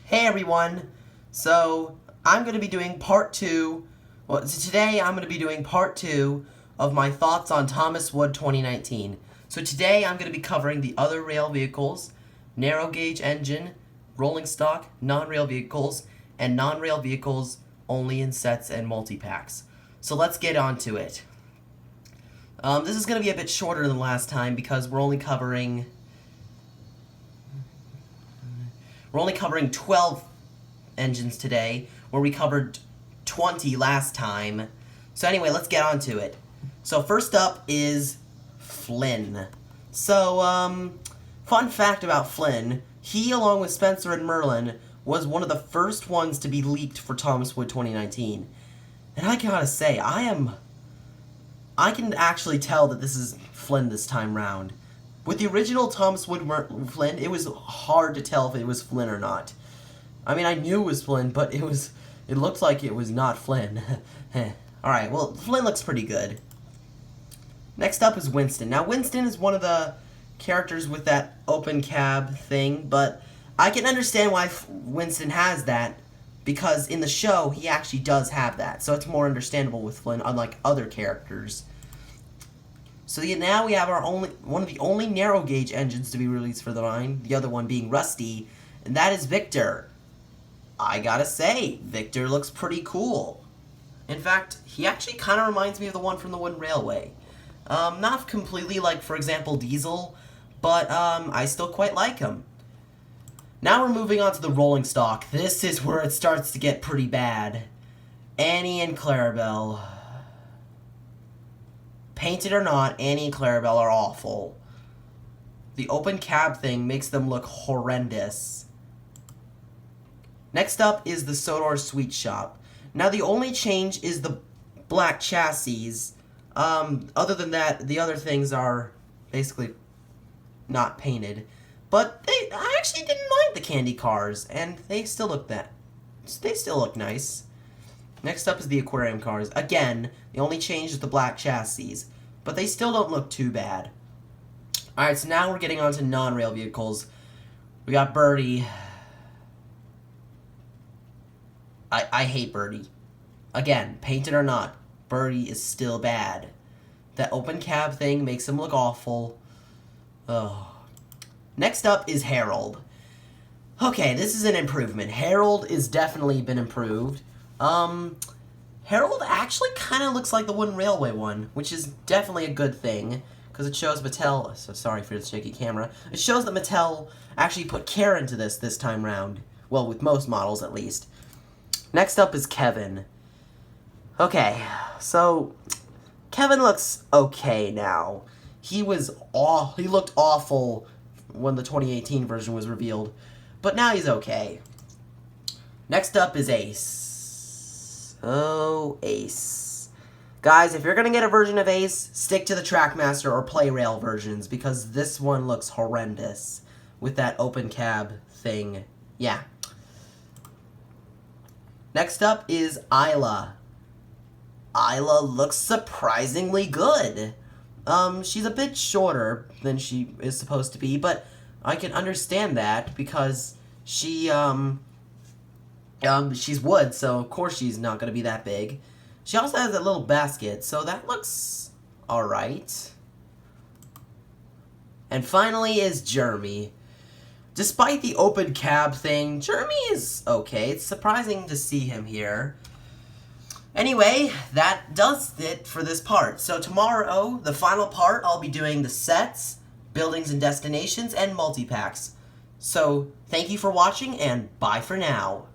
Hey everyone! So, I'm going to be doing part 2, today I'm going to be doing part 2 of my thoughts on Thomas Wood 2019. So today I'm going to be covering the other rail vehicles, narrow gauge engine, rolling stock, non-rail vehicles, and non-rail vehicles only in sets and multi-packs. So let's get on to it. This is going to be a bit shorter than last time because we're only covering 12 engines today, where we covered 20 last time. So anyway, let's get on to it. So first up is Flynn. So, fun fact about Flynn, he, along with Spencer and Merlin, was one of the first ones to be leaked for Thomas Wood 2019. And I gotta say, I can actually tell that this is Flynn this time round. With the original Thomas Wood Flynn, it was hard to tell if it was Flynn or not. I mean, I knew it was Flynn, but it looked like it was not Flynn. Alright, well, Flynn looks pretty good. Next up is Winston. Now, Winston is one of the characters with that open cab thing, but I can understand why Winston has that, because in the show, he actually does have that, so it's more understandable with Flynn, unlike other characters. So now we have one of the only narrow gauge engines to be released for the line, the other one being Rusty, and that is Victor. I gotta say, Victor looks pretty cool. In fact, he actually kind of reminds me of the one from the Wooden Railway. Not completely like, for example, Diesel, but I still quite like him. Now we're moving on to the rolling stock. This is where it starts to get pretty bad. Annie and Clarabelle. Painted or not, Annie and Clarabelle are awful. The open cab thing makes them look horrendous. Next up is the Sodor Sweet Shop. Now the only change is the black chassis. Other than that, the other things are basically not painted. But I actually didn't mind the candy cars, and they still look nice. Next up is the aquarium cars. Again, the only change is the black chassis, but they still don't look too bad. Alright, so now we're getting on to non-rail vehicles. We got Birdie. I hate Birdie. Again, painted or not, Birdie is still bad. That open cab thing makes him look awful. Oh. Next up is Harold. Okay, this is an improvement. Harold is definitely been improved. Harold actually kind of looks like the Wooden Railway one, which is definitely a good thing, because it shows Mattel, so sorry for the shaky camera, it shows that Mattel actually put care into this time round. Well, with most models, at least. Next up is Kevin. Okay, so Kevin looks okay now. He looked awful when the 2018 version was revealed, but now he's okay. Next up is Ace. Oh, Ace. Guys, if you're gonna get a version of Ace, stick to the Trackmaster or Play-Rail versions, because this one looks horrendous with that open cab thing. Yeah. Next up is Isla. Isla looks surprisingly good. She's a bit shorter than she is supposed to be, but I can understand that because she's wood, so of course she's not going to be that big. She also has that little basket, so that looks alright. And finally is Jeremy. Despite the open cab thing, Jeremy is okay. It's surprising to see him here. Anyway, that does it for this part. So tomorrow, the final part, I'll be doing the sets, buildings and destinations, and multi-packs. So, thank you for watching, and bye for now.